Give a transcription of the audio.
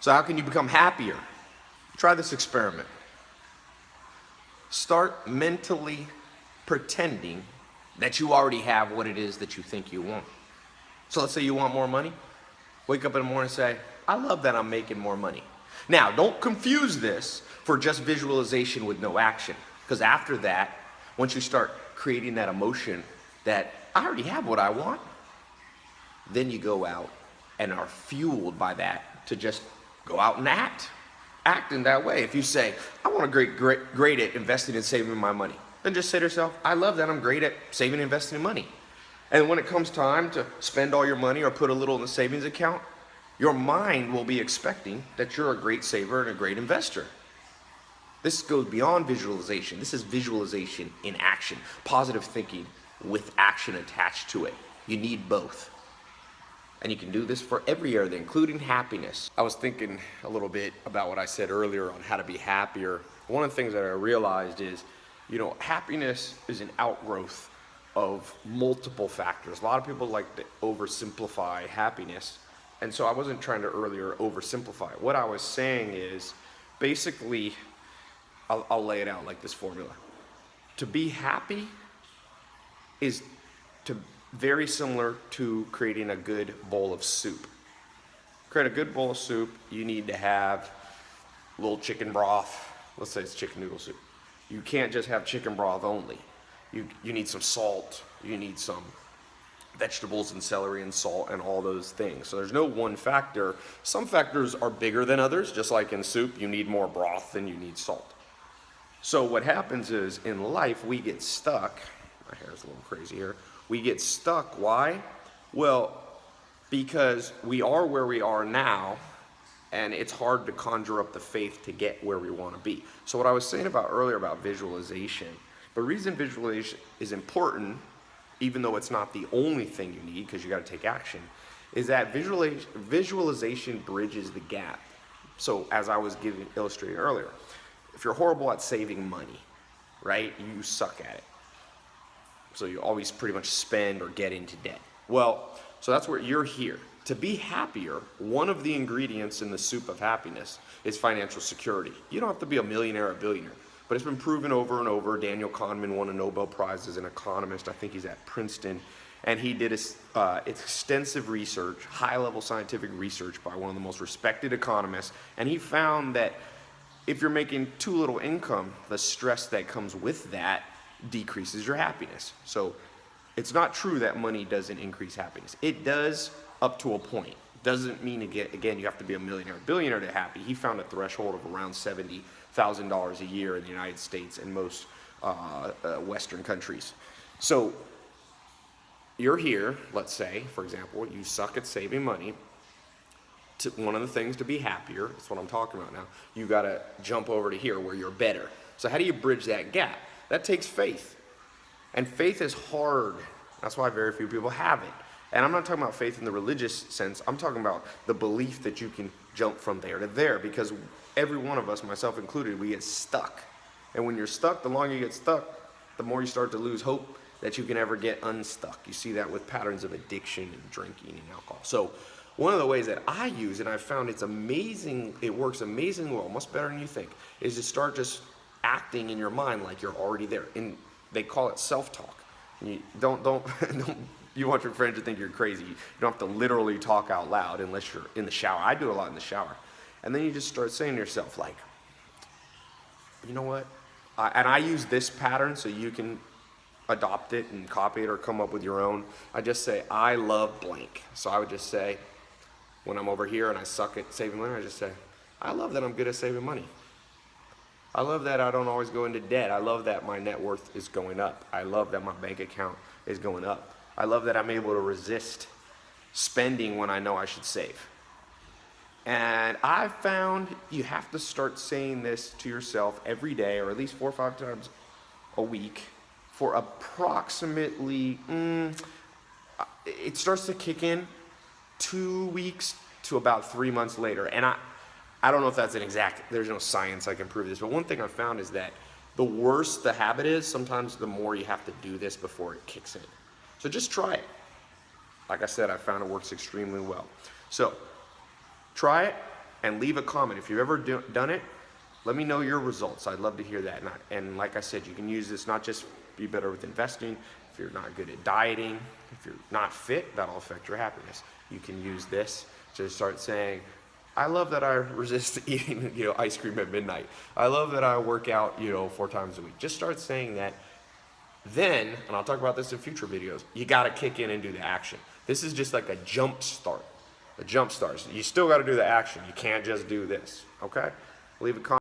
So how can you become happier? Try this experiment. Start mentally pretending that you already have what it is that you think you want. So let's say you want more money. Wake up in the morning and say, I love that I'm making more money. Now, don't confuse this for just visualization with no action. Because after that, once you start creating that emotion that I already have what I want, then you go out and are fueled by that to just go out and act in that way. If you say, I want to great at investing and saving my money, then just say to yourself, I love that I'm great at saving and investing in money. And when it comes time to spend all your money or put a little in the savings account, your mind will be expecting that you're a great saver and a great investor. This goes beyond visualization. This is visualization in action, positive thinking with action attached to it. You need both. And you can do this for every area, including happiness. I was thinking a little bit about what I said earlier on how to be happier. One of the things that I realized is, happiness is an outgrowth of multiple factors. A lot of people like to oversimplify happiness. And so I wasn't trying to earlier oversimplify it. What I was saying is, basically, I'll lay it out like this formula. To be happy is very similar to creating a good bowl of soup. Create a good bowl of soup, you need to have a little chicken broth. Let's say it's chicken noodle soup. You can't just have chicken broth only. You need some salt, you need some vegetables and celery and salt and all those things. So there's no one factor. Some factors are bigger than others, just like in soup, you need more broth than you need salt. So what happens is in life we get stuck. My hair's a little crazy here. We get stuck. Why? Well, because we are where we are now, and it's hard to conjure up the faith to get where we want to be. So what I was saying about earlier about visualization, the reason visualization is important, even though it's not the only thing you need, because you got to take action, is that visualization bridges the gap. So as I was illustrating earlier, if you're horrible at saving money, right, you suck at it. So you always pretty much spend or get into debt. Well, so that's where you're here. To be happier, one of the ingredients in the soup of happiness is financial security. You don't have to be a millionaire or a billionaire, but it's been proven over and over. Daniel Kahneman won a Nobel Prize as an economist. I think he's at Princeton. And he did extensive research, high-level scientific research by one of the most respected economists. And he found that if you're making too little income, the stress that comes with that decreases your happiness. So it's not true that money doesn't increase happiness. It does up to a point. Doesn't mean, again, you have to be a millionaire or billionaire to be happy. He found a threshold of around $70,000 a year in the United States and most Western countries. So you're here, let's say, for example, you suck at saving money. One of the things to be happier, that's what I'm talking about now, you got to jump over to here where you're better. So how do you bridge that gap? That takes faith. And faith is hard. That's why very few people have it. And I'm not talking about faith in the religious sense. I'm talking about the belief that you can jump from there to there, because every one of us, myself included, we get stuck. And when you're stuck, the longer you get stuck, the more you start to lose hope that you can ever get unstuck. You see that with patterns of addiction and drinking and alcohol. So one of the ways that I use, and I've found it's amazing, it works amazingly well, much better than you think, is to start just acting in your mind like you're already there. And they call it self-talk. You don't you want your friends to think you're crazy. You don't have to literally talk out loud unless you're in the shower. I do a lot in the shower. And then you just start saying to yourself, like, you know what? And I use this pattern so you can adopt it and copy it or come up with your own. I just say, I love blank. So I would just say, when I'm over here and I suck at saving money, I just say, I love that I'm good at saving money. I love that I don't always go into debt. I love that my net worth is going up. I love that my bank account is going up. I love that I'm able to resist spending when I know I should save. And I've found you have to start saying this to yourself every day, or at least 4 or 5 times a week, for approximately, it starts to kick in 2 weeks to about 3 months later. And I don't know if that's an exact, there's no science I can prove this, but one thing I've found is that the worse the habit is, sometimes the more you have to do this before it kicks in. So just try it. Like I said, I found it works extremely well. So try it, and leave a comment. If you've ever done it, let me know your results. I'd love to hear that. And like I said, you can use this not just be better with investing. If you're not good at dieting, if you're not fit, that'll affect your happiness. You can use this to start saying, I love that I resist eating, ice cream at midnight. I love that I work out, 4 times a week. Just start saying that. Then, and I'll talk about this in future videos, you got to kick in and do the action. This is just like a jump start. A jump start. You still got to do the action. You can't just do this, okay? Leave a comment.